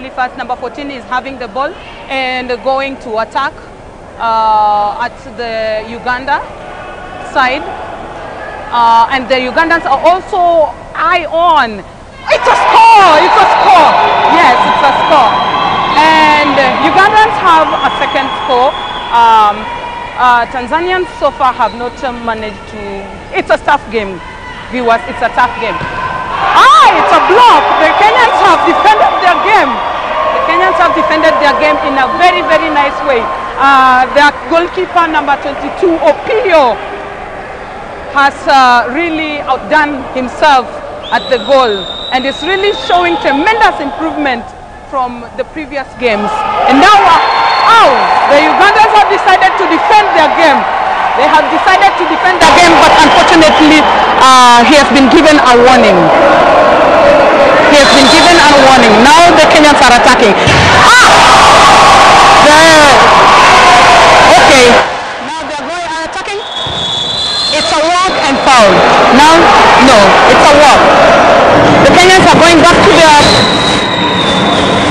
really fast. Number 14 is having the ball and going to attack at the Uganda side. And the Ugandans are also eye on. It's a score! It's a score! Yes, it's a score. And Ugandans have a second score. Tanzanians so far have not managed to... It's a tough game, viewers. It's a tough game. It's a block. The Kenyans have defended their game. The Kenyans have defended their game in a very, very nice way. Their goalkeeper, number 22, Opio, has really outdone himself at the goal. And is really showing tremendous improvement from the previous games. And now, the Ugandans have decided to defend their game. They have decided to defend their game, but unfortunately, he has been given a warning. He has been given a warning. Now the Kenyans are attacking. Okay. Now they are attacking. It's a walk and foul. Now, no, it's a walk. The Kenyans are going back to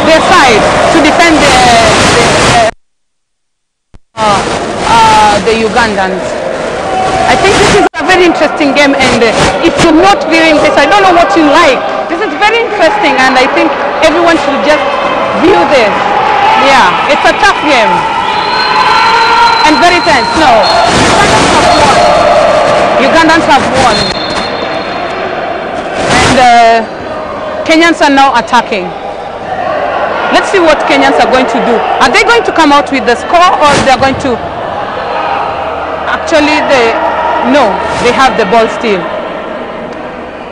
their side to defend the Ugandans. I think this is a very interesting game, and if you're not viewing this, I don't know what you like. This is very interesting, and I think everyone should just view this. Yeah, it's a tough game and very tense. No, Ugandans have won. And Kenyans are now attacking. Let's see what Kenyans are going to do. Are they going to come out with the score, or they're going to... Actually, no, they have the ball still.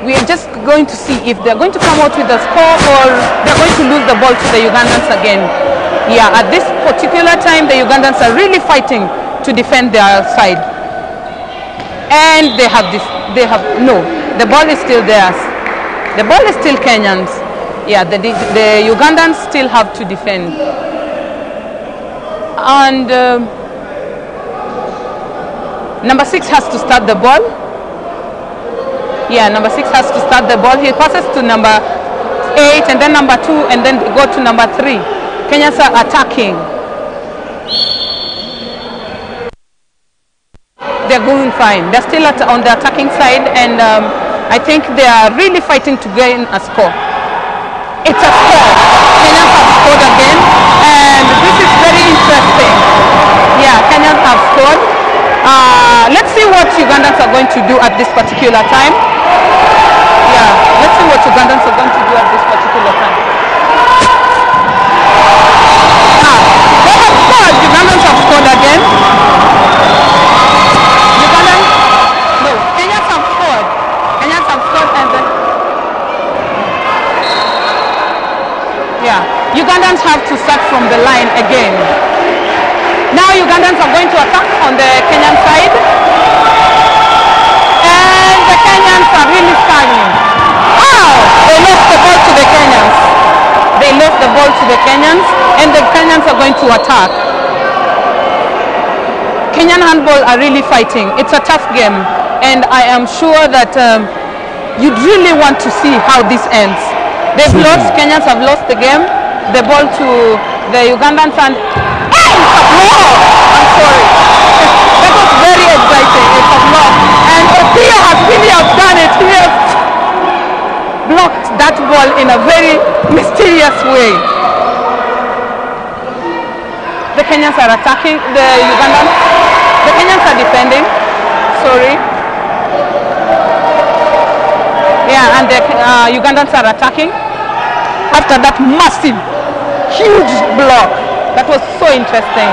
We are just going to see if they're going to come out with the score, or they're going to lose the ball to the Ugandans again. Yeah, at this particular time, the Ugandans are really fighting to defend their side. And they have no, the ball is still theirs. The ball is still Kenyans. Yeah, the Ugandans still have to defend. And number 6 has to start the ball. Yeah, number 6 has to start the ball. He passes to number 8, and then number 2, and then they go to number 3. Kenyans are attacking. They're going fine. They're still on the attacking side, and I think they are really fighting to gain a score. It's a score. Kenyans have scored again, and this is very interesting. Yeah, Kenyans have scored. Let's see what Ugandans are going to do at this particular time. Yeah, let's see what Ugandans are going to do at this particular time. They have scored. Ugandans have scored again. Kenyans have scored. Kenyans have scored, and then Ugandans have to start from the line again. Now Ugandans are going to attack on the Kenyan side, and the Kenyans are really struggling. They lost the ball to the Kenyans. They lost the ball to the Kenyans, and the Kenyans are going to attack. Kenyan handball are really fighting. It's a tough game, and I am sure that you'd really want to see how this ends. They've lost. Kenyans have lost the game. The ball to the Ugandans, and I'm sorry. That was very exciting. It's a block. And Opio has really outdone it. He has blocked that ball in a very mysterious way. The Kenyans are attacking the Ugandans. The Kenyans are defending. Sorry. Yeah, and the Ugandans are attacking. After that massive, huge block. That was so interesting.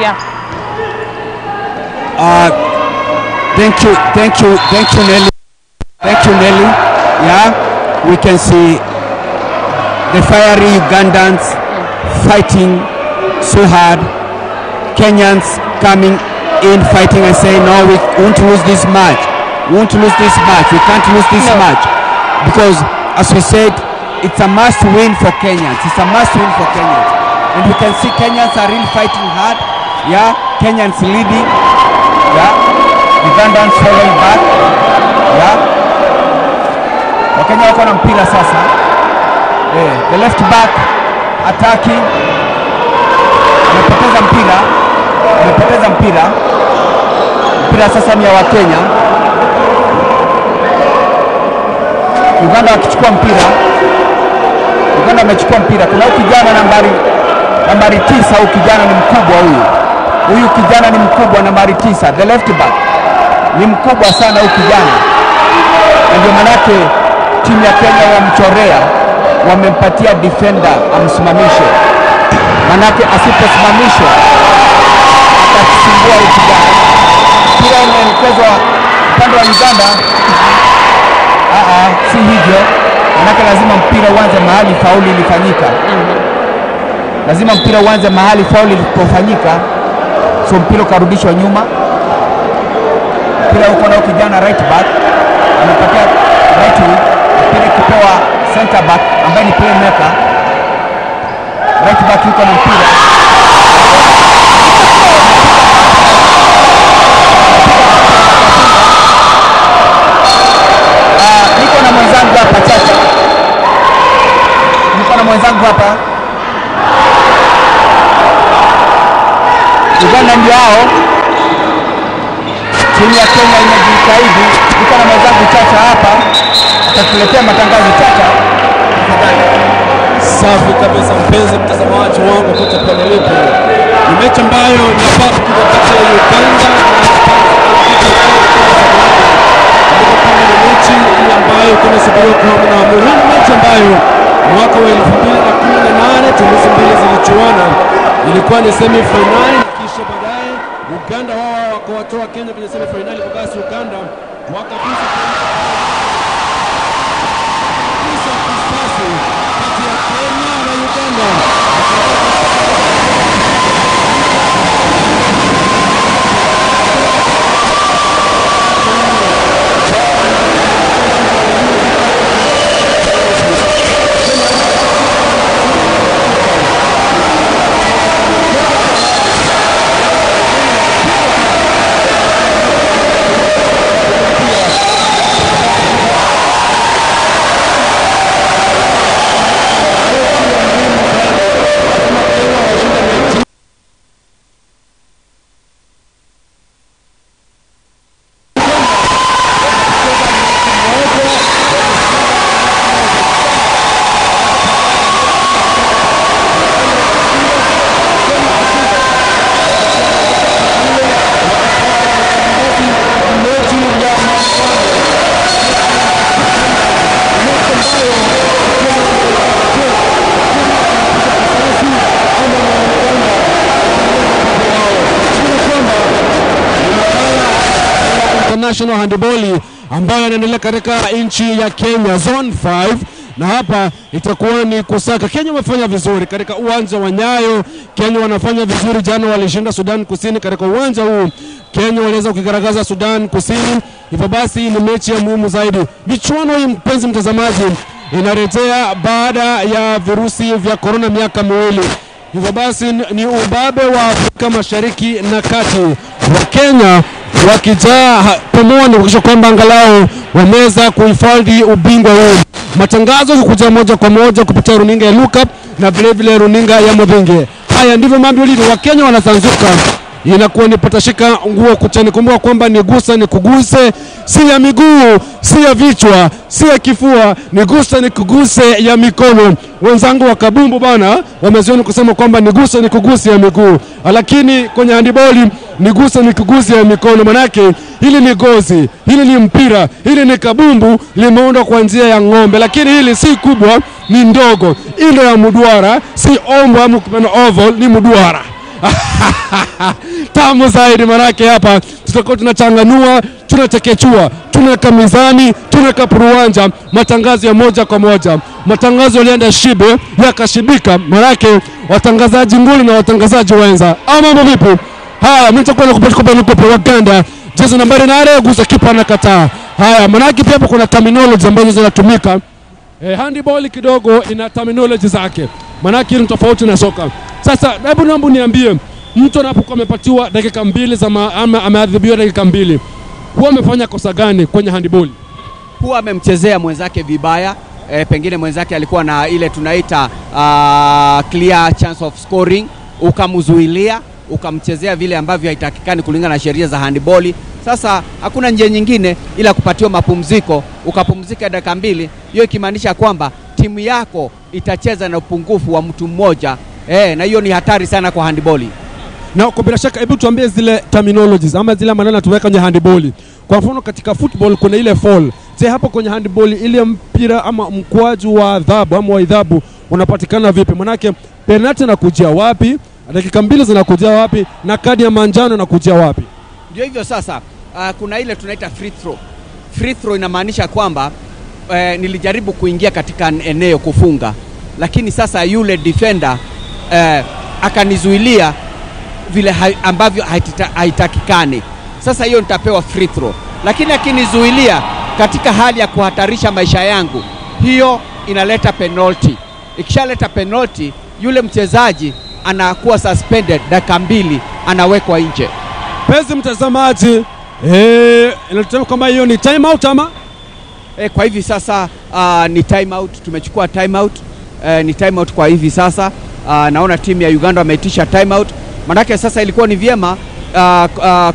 Yeah. Thank you, Nelly. Thank you, Nelly. Yeah, we can see the fiery Ugandans fighting so hard. Kenyans coming in fighting and saying, no, we won't lose this match. We won't lose this match. We can't lose this match. Because, as we said, it's a must win for Kenyans. It's a must win for Kenyans. And we can see Kenyans are really fighting hard. Yeah, Kenyans leading. Yeah, Ugandans following back. Yeah. Wakenya wako na mpira sasa. The left back attacking. Amepoteza mpira. Mpira sasa ni ya Wakenya. Uganda akichukua mpira. Uganda amechukua mpira. Kuna kijana nambari 9, au kijana ni mkubwa huyu. Huyu kijana ni mkubwa, nambari 9, the left back. Ni mkubwa sana huyu kijana. Ndio manake timu ya Kenya wamchorea, wamempatia defender amsimamishe. Manake asiposimamishwa atasumbua huyu kijana. Mpira unaelekezwa upande wa Uganda. Si hivyo. Manake lazima mpira uanze mahali fauli ilifanyika. Lazima mpira uanze mahali fauli ilipofanyika. So mpira karudishwa nyuma. Mpira uko na kijana right back. Anapatia right wing. Mpira kipewa center back ambaye ni playmaker. Right back yuko na mpira. Niko na mwenzangu hapa Chacha. Niko na mwenzangu hapa. Uganda ndio hao. Timu ya Kenya inajitahidi. Niko na mwenzangu Chacha hapa. Atatuletea matangazo Chacha. Safi kabisa mpenzi mtazamaji wangu kote pale ulipo. Ni mechi ambayo inafaa kati ya Uganda na mechi ambayo tunasubiri kwa hamu. Ni mechi ambayo mwaka wa 2018 timu mbili zilichuana. Ilikuwa ni semi-final, kisha baadaye Uganda wao wakawatoa Kenya kwenye semi-final. Kwa basi Uganda wakapita kati ya Kenya na Uganda. National Handball ambayo inaendelea katika nchi ya Kenya Zone 5, na hapa itakuwa ni kusaka. Kenya wamefanya vizuri katika uwanja wa Nyayo. Kenya wanafanya vizuri, jana walishinda Sudan Kusini katika uwanja huu. Kenya waliweza kukigaragaza Sudan Kusini. Hivyo basi ni mechi ya muhimu zaidi. Michuano hii mpenzi mtazamaji inarejea baada ya virusi vya corona miaka miwili. Hivyo basi ni ubabe wa Afrika Mashariki na Kati. Wa Kenya wakijaa pomoni kuhakikisha kwamba angalau wameweza kuhifadhi ubingwa huu. Matangazo kukuja moja kwa moja kupitia runinga ya Look Up na vile runinga ya Mabinge. Haya ndivyo mambo yalivyo. Wakenya wanasanzuka. Inakuwa ni patashika nguo kuchani. Kumbuka kwamba ni gusa ni kuguse, si ya miguu, si ya vichwa, si ya kifua, ni gusa ni kuguse ya mikono. Wenzangu wa kabumbu bana wameziona kusema kwamba ni gusa ni kuguse ya miguu. Lakini kwenye handball ni gusa ni kuguse ya mikono. Manake hili ni gozi, hili ni mpira, hili ni kabumbu limeundwa kwa njia ya ng'ombe. Lakini hili si kubwa, ni ndogo. Ile ya mduara, si ombwa ama kupenda oval, ni mduara. Tamu zaidi manake hapa tutakuwa tunachanganua, tunatekechua, tunaweka mizani, tunaweka puruanja, matangazo ya moja kwa moja. Matangazo yalienda shibe, yakashibika, manake watangazaji nguli na watangazaji wenza. Mambo vipi? Haya, mimi nitakuwa nakupeleka kwa Uganda. Jezi nambari 8 gusa kipa anakataa. Haya, manake pia hapo kuna terminology ambazo zinatumika. Handball kidogo ina terminology zake. Manake ni tofauti na soka. Sasa hebu naomba niambie, mtu anapokuwa amepatiwa dakika 2 za ama ameadhibiwa dakika 2, huwa amefanya kosa gani kwenye handball? Huwa amemchezea mwenzake vibaya, pengine mwenzake alikuwa na ile tunaita clear chance of scoring, ukamzuilia, ukamchezea vile ambavyo haitakikani kulingana na sheria za handball. Sasa hakuna njia nyingine ila kupatiwa mapumziko, ukapumzika dakika 2. Hiyo ikimaanisha kwamba timu yako itacheza na upungufu wa mtu mmoja. Na hiyo ni hatari sana kwa handball. Na kwa bila shaka hebu tuambie zile terminologies ama zile maneno tuweka kwenye handball. Kwa mfano katika football kuna ile fall. Je, hapo kwenye handball ile mpira ama mkwaju wa adhabu ama wa adhabu unapatikana vipi? Manake penalty inakujia wapi? Dakika 2 zinakujia wapi? Na kadi ya manjano inakujia wapi? Ndio hivyo sasa, kuna ile tunaita free throw. Free throw inamaanisha kwamba nilijaribu kuingia katika eneo kufunga, lakini sasa yule defender akanizuilia vile ambavyo haitakikani. Sasa hiyo nitapewa free throw. Lakini akinizuilia katika hali ya kuhatarisha maisha yangu, hiyo inaleta penalty. Ikishaleta penalty, yule mchezaji anakuwa suspended dakika 2, anawekwa nje. Penzi mtazamaji, inasema kama hiyo ni time out ama? Kwa hivi sasa ni time out, tumechukua time out. Ni time out kwa hivi sasa. Naona timu ya Uganda wameitisha time out. Manake sasa ilikuwa ni vyema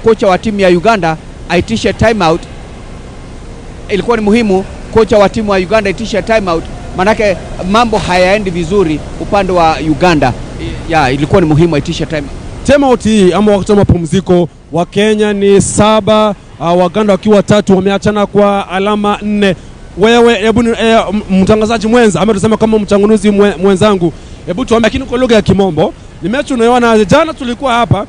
kocha wa timu ya Uganda aitishe time out. Ilikuwa ni muhimu kocha wa timu wa Uganda aitishe time out, manake mambo hayaendi vizuri upande wa Uganda. Ilikuwa ni muhimu aitishe time out. Time out hii ama wakati wa mapumziko wa Kenya ni 7, Waganda wakiwa 3, wameachana kwa alama 4. Wewe hebu mtangazaji mwenza ama tuseme kama mchanganuzi mwenzangu, hebu tuambie lakini kwa lugha ya Kimombo, ni mechi unayoona jana tulikuwa hapa